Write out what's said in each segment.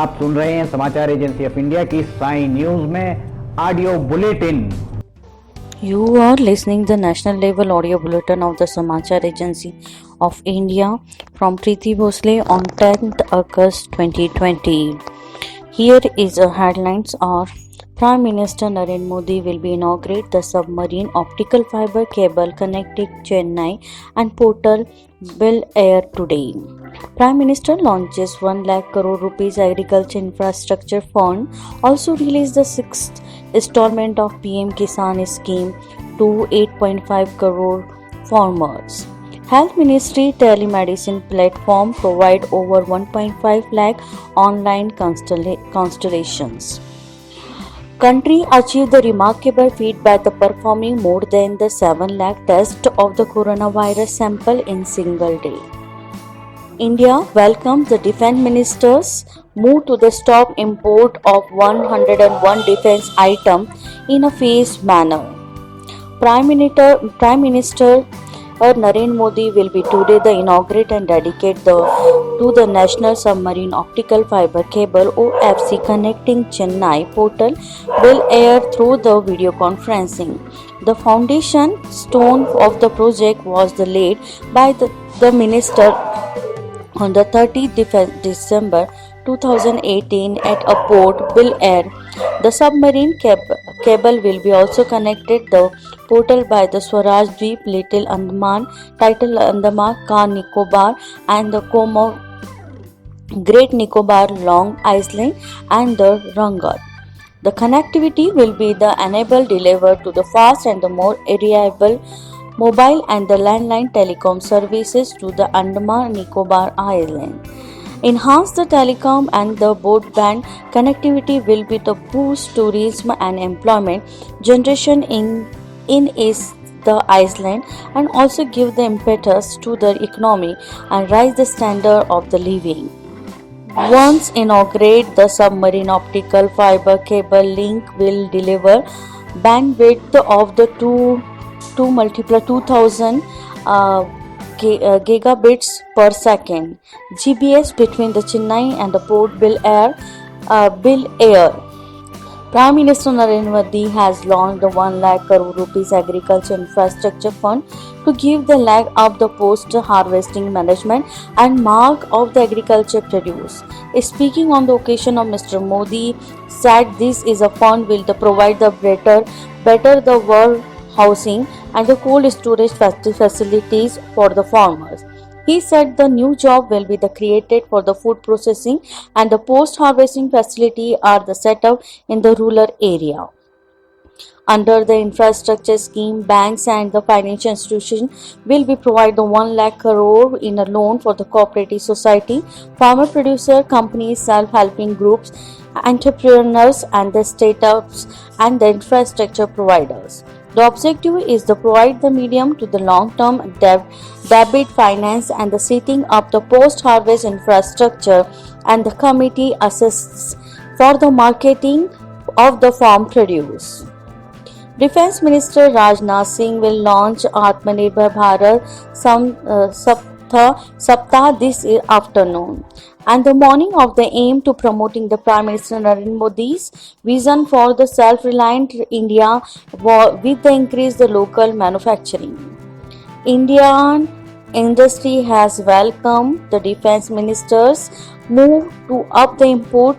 आप सुन रहे हैं समाचार एजेंसी ऑफ इंडिया की साई न्यूज में audio bulletin. You are listening the national level audio bulletin of the Samachar Agency of India from Preeti Bhosle on 10th August 2020. Here is a headlines are Prime Minister Narendra Modi will be inaugurate the submarine optical fiber cable connecting Chennai and Portal will air today. Prime Minister launches 1 lakh crore rupees agriculture infrastructure fund. Also released the sixth installment of PM Kisan scheme to 8.5 crore farmers. Health Ministry telemedicine platform provide over 1.5 lakh online consultations. Country achieved the remarkable feat by the performing more than the 7 lakh tests of the coronavirus sample in single day. India welcomes the defense minister's move to the stop import of 101 defense items in a phased manner. Prime Minister Narendra Modi will be today the inaugurate and dedicate to the National Submarine Optical Fiber Cable OFC connecting Chennai Portal will air through the video conferencing. The foundation stone of the project was laid by the minister on the 30th December 2018 at a port Bill Air. The submarine cable will be also connected the portal by the Swaraj Dweep, Little Andaman, Title Andaman, Car Nicobar and the Como, Great Nicobar, Long Island and the Rangat. The connectivity will be the enable delivered to the fast and the more reliable mobile and the landline telecom services to the Andaman Nicobar Island. Enhance the telecom and the broadband connectivity will be the boost tourism and employment generation in the island and also give the impetus to the economy and raise the standard of the living. Once inaugurate the submarine optical fiber cable link will deliver bandwidth of the 2000 gigabits per second GBS between the Chennai and the Port Bill Air. Prime Minister Narendra Modi has launched the 1 lakh crore rupees agriculture infrastructure fund to give the leg up the post harvesting management and mark of the agriculture produce. Speaking on the occasion of Mr. Modi said this is a fund will provide the better the world housing and the cold storage facilities for the farmers. He said the new job will be created for the food processing and the post-harvesting facility are the set up in the rural area. Under the infrastructure scheme, banks and the financial institutions will be provide the 1 lakh crore in a loan for the cooperative society, farmer producer companies, self-helping groups, entrepreneurs and the startups and the infrastructure providers. The objective is to provide the medium to the long-term debit finance and the setting up the post-harvest infrastructure and the committee assists for the marketing of the farm produce. Defense Minister Rajnath Singh will launch Atmanirbhar Bharat Saptah this afternoon and the morning of the aim to promoting the Prime Minister Narendra Modi's vision for the self-reliant India with the increase the local manufacturing. Indian industry has welcomed the defense minister's move to up the import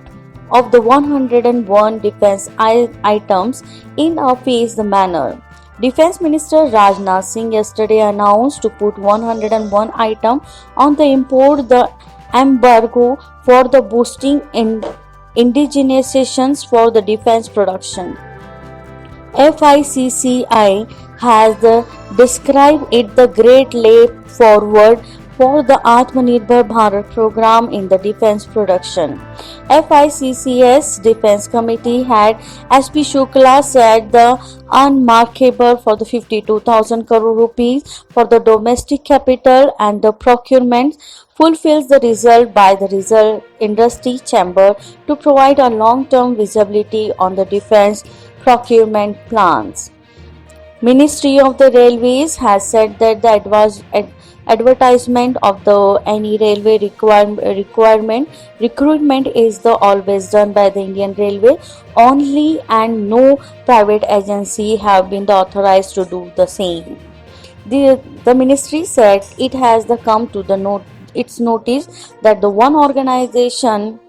of the 101 defense items in a phased manner. Defense Minister Rajnath Singh yesterday announced to put 101 items on the import the embargo for the boosting indigenizations for the defense production. FICCI has described it the great leap forward for the Atmanirbhar Bharat program in the defense production. FICCI's Defense Committee head SP Shukla said the unmarkable for the 52,000 crore rupees for the domestic capital and the procurement fulfills the result by the result industry chamber to provide a long-term visibility on the defense procurement plans. Ministry of the Railways has said that the advertisement of the any railway requirement recruitment is the always done by the Indian Railway only, and no private agency have been authorized to do the same. The ministry said it has the come to the its notice that the one organization,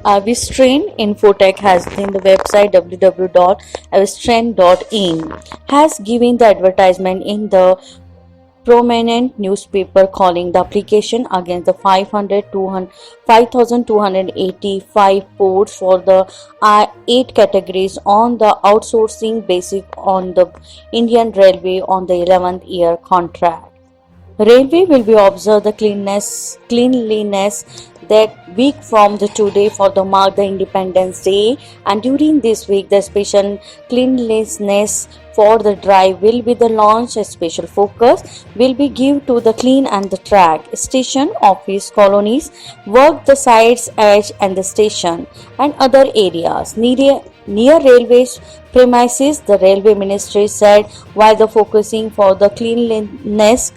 Avistrain Infotech, has in the website www.avistrain.in, has given the advertisement in the prominent newspaper calling the application against the 5,285 posts for the 8 categories on the outsourcing basis on the Indian Railway on the 11th year contract. Railway will be observe the cleanliness that week from the today for the mark the Independence Day, and during this week the special cleanliness for the drive will be the launch. A special focus will be given to the clean and the track, station, office, colonies, work the sites, edge and the station and other areas near railways premises, the railway ministry said, while the focusing for the cleanness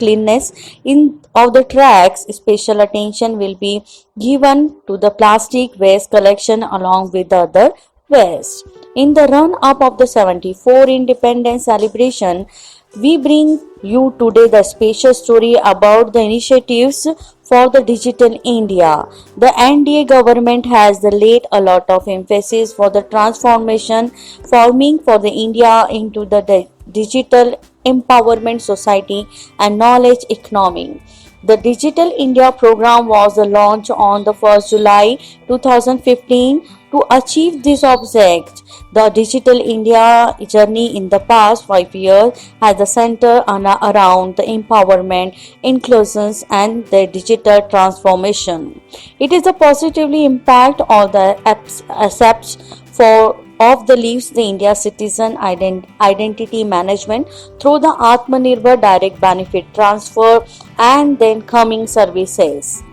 in of the tracks, special attention will be given to the plastic waste collection along with the other waste. In the run up of the 74 Independence celebration, we bring you today the special story about the initiatives for the digital India. The NDA government has laid a lot of emphasis for the transformation forming for the India into the digital empowerment society and knowledge economy. The Digital India program was launched on the 1st July 2015 to achieve this object. The Digital India journey in the past 5 years has centered around the empowerment, inclusion, and the digital transformation. It is a positively impact on the aspects for of the leaves the India citizen identity management through the Atmanirbhar direct benefit transfer and then coming services.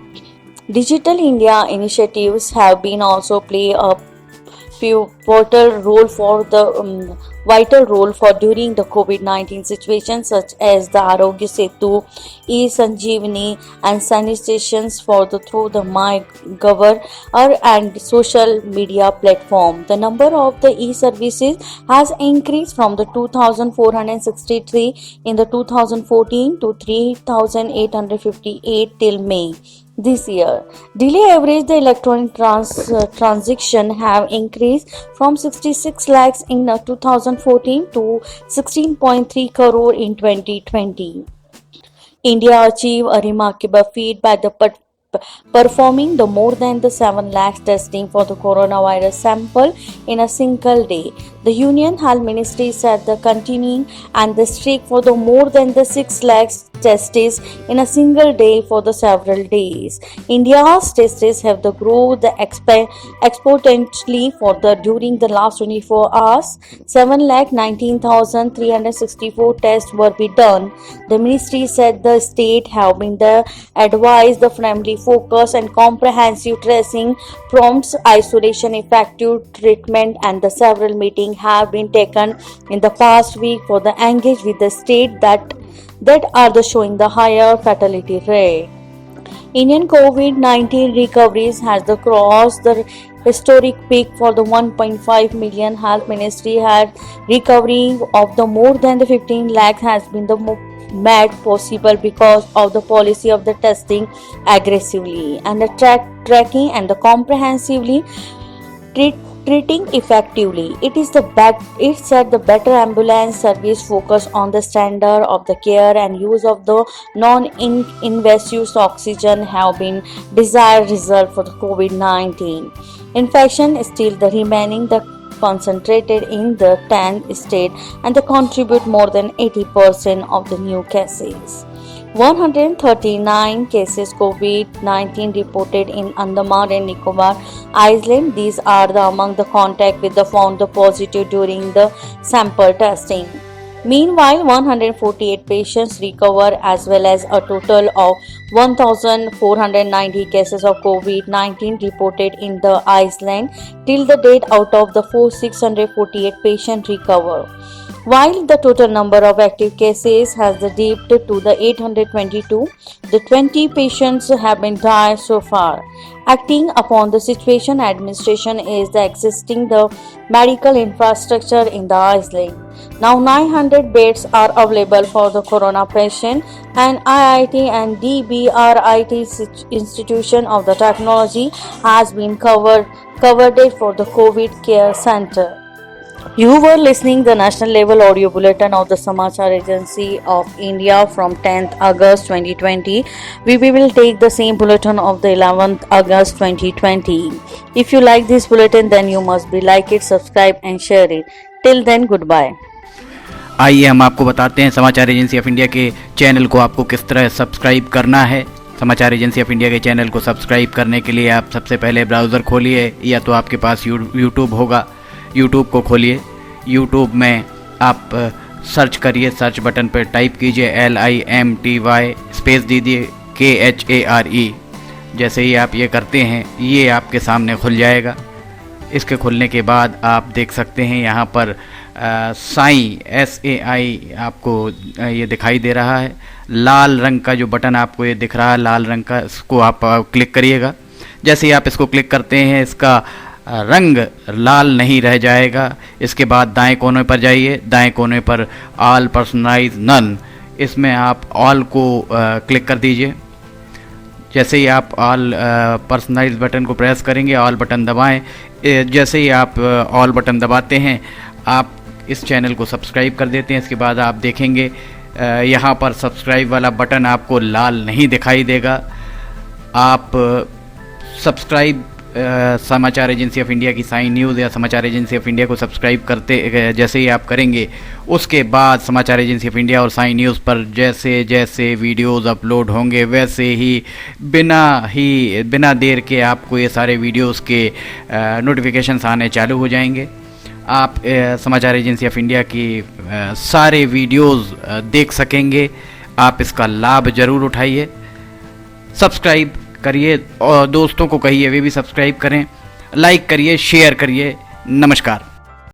Digital India initiatives have been also play a pivotal role for the vital role for during the COVID-19 situation, such as the Arogya Setu, e-Sanjeevani, and sanitations for the through the MyGov and social media platform. The number of the e-services has increased from the 2,463 in the 2014 to 3,858 till May this year. Daily average the electronic transaction have increased from 66 lakhs in 2014 to 16.3 crore in 2020. India achieved a remarkable feat by the performing the more than the 7 lakhs testing for the coronavirus sample in a single day. The Union Health Ministry said the continuing and the streak for the more than the 6 lakhs tests in a single day for the several days. India's tests have the grown the exponentially for the during the last 24 hours. 7,19,364 tests were be done. The ministry said the state have been the advised the family focus and comprehensive tracing, prompts isolation, effective treatment, and the several meetings have been taken in the past week for the engage with the state that are the showing the higher fatality rate. Indian COVID-19 recoveries has the crossed the historic peak for the 1.5 million. Health Ministry had recovery of the more than the 15 lakhs has been the made possible because of the policy of the testing aggressively and the tracking and the comprehensively treating effectively. It said the better ambulance service focus on the standard of the care and use of the non-invasive oxygen have been desired result for the COVID-19. Infection is still the remaining the concentrated in the 10th state and they contribute more than 80% of the new cases. 139 cases COVID-19 reported in Andaman and Nicobar Island. These are among the contact with the found the positive during the sample testing. Meanwhile, 148 patients recover as well as a total of 1,490 cases of COVID-19 reported in the Iceland till the date. Out of the 648 patients recover. While the total number of active cases has dipped to the 822, the 20 patients have been died so far. Acting upon the situation, administration is existing the medical infrastructure in the island. Now 900 beds are available for the corona patient, and IIT and DBRIT Institution of the Technology has been covered for the COVID care center. You were listening the national level audio bulletin of the Samachar Agency of India from 10th August 2020. We will take the same bulletin of the 11th August 2020. If you like this bulletin, then you must be like it, subscribe and share it. Till then, goodbye. आइए हम आपको बताते हैं समाचार agency of India के channel को आपको किस तरह सब्सक्राइब करना है। समाचार एजेंसी ऑफ इंडिया के चैनल को सब्सक्राइब करने के लिए आप सबसे पहले ब्राउज़र खोलिए, या तो आपके पास यूट्यूब होगा, यूट्यूब को खोलिए। यूट्यूब में आप सर्च करिए, सर्च बटन पर टाइप कीजिए LIMTY स्पेस दीजिए KHARE। जैसे ही आप ये करते हैं ये आपके सामने खुल जाएगा। इसके खुलने के बाद आप देख सकते हैं यहाँ पर साई SAI आपको ये दिखाई दे रहा है। लाल रंग का जो बटन आपको ये दिख रहा है, लाल रंग का, इसको आप क्लिक करिएगा। जैसे ही आप इसको क्लिक करते हैं इसका रंग लाल नहीं रह जाएगा। इसके बाद दाएं कोने पर जाइए, दाएं कोने पर ऑल पर्सनलाइज नन, इसमें आप ऑल को क्लिक कर दीजिए। जैसे ही आप ऑल पर्सनलाइज बटन को प्रेस करेंगे, ऑल बटन दबाएं। जैसे ही आप ऑल बटन दबाते हैं आप इस चैनल को सब्सक्राइब कर देते हैं। इसके बाद आप देखेंगे यहाँ पर सब्सक्राइब वाला बटन आपको लाल नहीं दिखाई देगा। आप सब्सक्राइब समाचार एजेंसी ऑफ इंडिया की साइन न्यूज़ या समाचार एजेंसी ऑफ इंडिया को सब्सक्राइब करते जैसे ही आप करेंगे, उसके बाद समाचार एजेंसी ऑफ इंडिया और साइन न्यूज़ पर जैसे जैसे वीडियोस अपलोड होंगे वैसे ही बिना देर के आपको ये सारे वीडियोस के नोटिफिकेशंस आने चालू हो जाएंगे। आप समाचार एजेंसी ऑफ इंडिया की सारे वीडियोस देख सकेंगे। आप इसका लाभ ज़रूर उठाइए, सब्सक्राइब करिए और दोस्तों को कहिए वे भी सब्सक्राइब करें, लाइक करिए, शेयर करिए। नमस्कार।